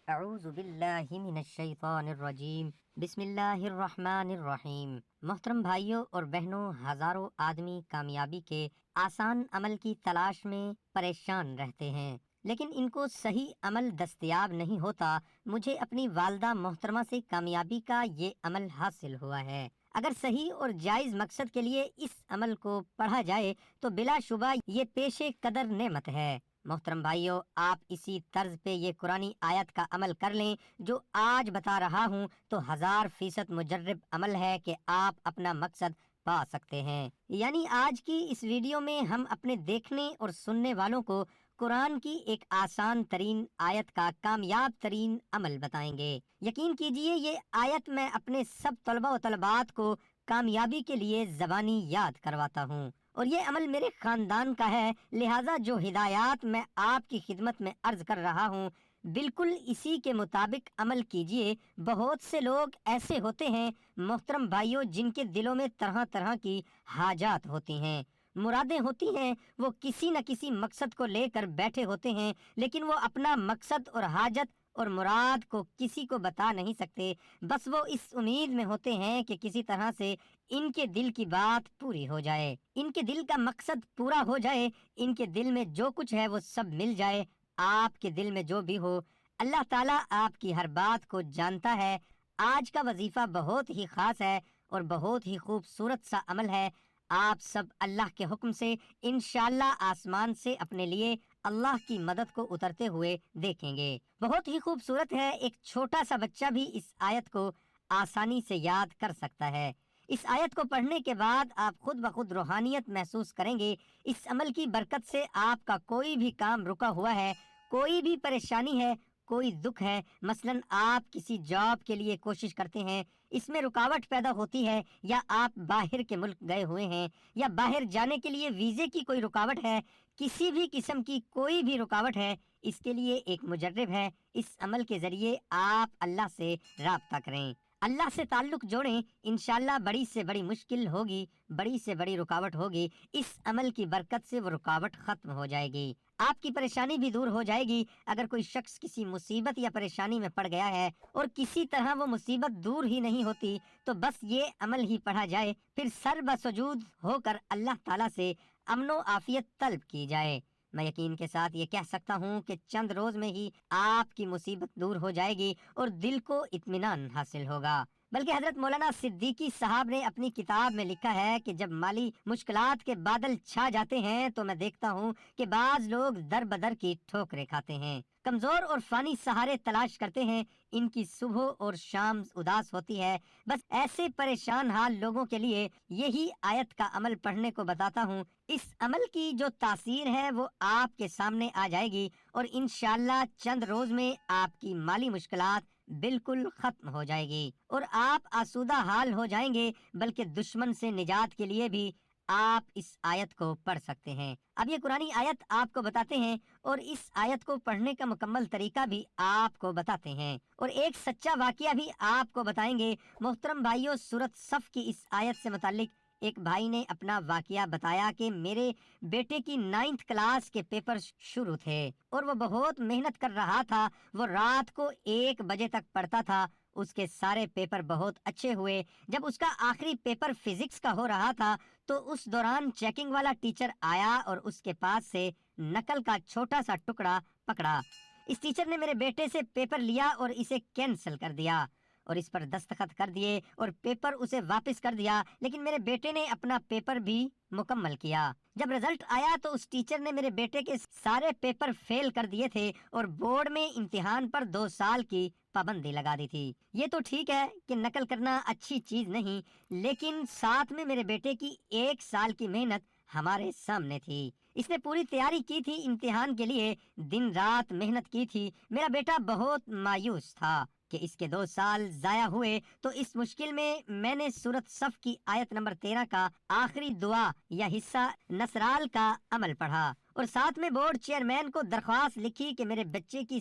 اعوذ باللہ من الشیطان الرجیم بسم اللہ الرحمن الرحیم۔ محترم بھائیوں اور بہنوں، ہزاروں آدمی کامیابی کے آسان عمل کی تلاش میں پریشان رہتے ہیں، لیکن ان کو صحیح عمل دستیاب نہیں ہوتا۔ مجھے اپنی والدہ محترمہ سے کامیابی کا یہ عمل حاصل ہوا ہے۔ اگر صحیح اور جائز مقصد کے لیے اس عمل کو پڑھا جائے تو بلا شبہ یہ پیش قدر نعمت ہے۔ محترم بھائیوں، آپ اسی طرز پہ یہ قرآنی آیت کا عمل کر لیں جو آج بتا رہا ہوں تو 1000% مجرب عمل ہے کہ آپ اپنا مقصد پا سکتے ہیں۔ یعنی آج کی اس ویڈیو میں ہم اپنے دیکھنے اور سننے والوں کو قرآن کی ایک آسان ترین آیت کا کامیاب ترین عمل بتائیں گے۔ یقین کیجئے یہ آیت میں اپنے سب طلبہ و طلبات کو کامیابی کے لیے زبانی یاد کرواتا ہوں، اور یہ عمل میرے خاندان کا ہے، لہٰذا جو ہدایات میں آپ کی خدمت میں عرض کر رہا ہوں بالکل اسی کے مطابق عمل کیجئے۔ بہت سے لوگ ایسے ہوتے ہیں محترم بھائیوں جن کے دلوں میں طرح طرح کی حاجات ہوتی ہیں، مرادیں ہوتی ہیں، وہ کسی نہ کسی مقصد کو لے کر بیٹھے ہوتے ہیں، لیکن وہ اپنا مقصد اور حاجت اور مراد کو کسی کو بتا نہیں سکتے۔ بس وہ اس امید میں ہوتے ہیں کہ کسی طرح سے ان کے دل کی بات پوری ہو جائے، ان کے دل کا مقصد پورا ہو جائے، ان کے دل میں جو کچھ ہے وہ سب مل جائے۔ آپ کے دل میں جو بھی ہو، اللہ تعالیٰ آپ کی ہر بات کو جانتا ہے۔ آج کا وظیفہ بہت ہی خاص ہے اور بہت ہی خوبصورت سا عمل ہے۔ آپ سب اللہ کے حکم سے انشاءاللہ آسمان سے اپنے لیے اللہ کی مدد کو اترتے ہوئے دیکھیں گے۔ بہت ہی خوبصورت ہے، ایک چھوٹا سا بچہ بھی اس آیت کو آسانی سے یاد کر سکتا ہے۔ اس آیت کو پڑھنے کے بعد آپ خود بخود روحانیت محسوس کریں گے۔ اس عمل کی برکت سے آپ کا کوئی بھی کام رکا ہوا ہے، کوئی بھی پریشانی ہے، کوئی دکھ ہے، مثلاً آپ کسی جاب کے لیے کوشش کرتے ہیں، اس میں رکاوٹ پیدا ہوتی ہے، یا آپ باہر کے ملک گئے ہوئے ہیں، یا باہر جانے کے لیے ویزے کی کوئی رکاوٹ ہے، کسی بھی قسم کی کوئی بھی رکاوٹ ہے، اس کے لیے ایک مجرب ہے۔ اس عمل کے ذریعے آپ اللہ سے رابطہ کریں، اللہ سے تعلق جوڑیں، انشاءاللہ بڑی سے بڑی مشکل ہوگی، بڑی سے بڑی رکاوٹ ہوگی، اس عمل کی برکت سے وہ رکاوٹ ختم ہو جائے گی، آپ کی پریشانی بھی دور ہو جائے گی۔ اگر کوئی شخص کسی مصیبت یا پریشانی میں پڑ گیا ہے اور کسی طرح وہ مصیبت دور ہی نہیں ہوتی تو بس یہ عمل ہی پڑھا جائے، پھر سر بسجود ہو کر اللہ تعالیٰ سے امن و عافیت طلب کی جائے۔ میں یقین کے ساتھ یہ کہہ سکتا ہوں کہ چند روز میں ہی آپ کی مصیبت دور ہو جائے گی اور دل کو اطمینان حاصل ہوگا۔ بلکہ حضرت مولانا صدیقی صاحب نے اپنی کتاب میں لکھا ہے کہ جب مالی مشکلات کے بادل چھا جاتے ہیں تو میں دیکھتا ہوں کہ بعض لوگ در بدر کی ٹھوکریں کھاتے ہیں، کمزور اور فانی سہارے تلاش کرتے ہیں، ان کی صبح اور شام اداس ہوتی ہے۔ بس ایسے پریشان حال لوگوں کے لیے یہی آیت کا عمل پڑھنے کو بتاتا ہوں۔ اس عمل کی جو تاثیر ہے وہ آپ کے سامنے آ جائے گی اور انشاءاللہ چند روز میں آپ کی مالی مشکلات بالکل ختم ہو جائے گی اور آپ آسودہ حال ہو جائیں گے۔ بلکہ دشمن سے نجات کے لیے بھی آپ اس آیت کو پڑھ سکتے ہیں۔ اب یہ قرآنی آیت آپ کو بتاتے ہیں اور اس آیت کو پڑھنے کا مکمل طریقہ بھی آپ کو بتاتے ہیں اور ایک سچا واقعہ بھی آپ کو بتائیں گے۔ محترم بھائیوں، سورۃ صف کی اس آیت سے متعلق ایک بھائی نے اپنا واقعہ بتایا کہ میرے بیٹے کی 9th کلاس کے پیپر شروع تھے اور وہ بہت محنت کر رہا تھا، وہ رات کو 1 بجے تک پڑھتا تھا، اس کے سارے پیپر بہت اچھے ہوئے۔ جب اس کا آخری پیپر فزکس کا ہو رہا تھا تو اس دوران چیکنگ والا ٹیچر آیا اور اس کے پاس سے نقل کا چھوٹا سا ٹکڑا پکڑا۔ اس ٹیچر نے میرے بیٹے سے پیپر لیا اور اسے کینسل کر دیا اور اس پر دستخط کر دیے اور پیپر اسے واپس کر دیا، لیکن میرے بیٹے نے اپنا پیپر بھی مکمل کیا۔ جب رزلٹ آیا تو اس ٹیچر نے میرے بیٹے کے سارے پیپر فیل کر دیے تھے اور بورڈ میں امتحان پر 2 سال کی پابندی لگا دی تھی۔ یہ تو ٹھیک ہے کہ نقل کرنا اچھی چیز نہیں، لیکن ساتھ میں میرے بیٹے کی 1 سال کی محنت ہمارے سامنے تھی۔ اس نے پوری تیاری کی تھی، امتحان کے لیے دن رات محنت کی تھی۔ میرا بیٹا بہت مایوس تھا کہ اس کے 2 سال ضائع ہوئے، تو اس مشکل میں نے سورۃ صف کی آیت نمبر 13 کا آخری دعا یا حصہ نصرال کا عمل پڑھا اور ساتھ میں بورڈ چیئرمین کو درخواست لکھی کہ میرے بچے کی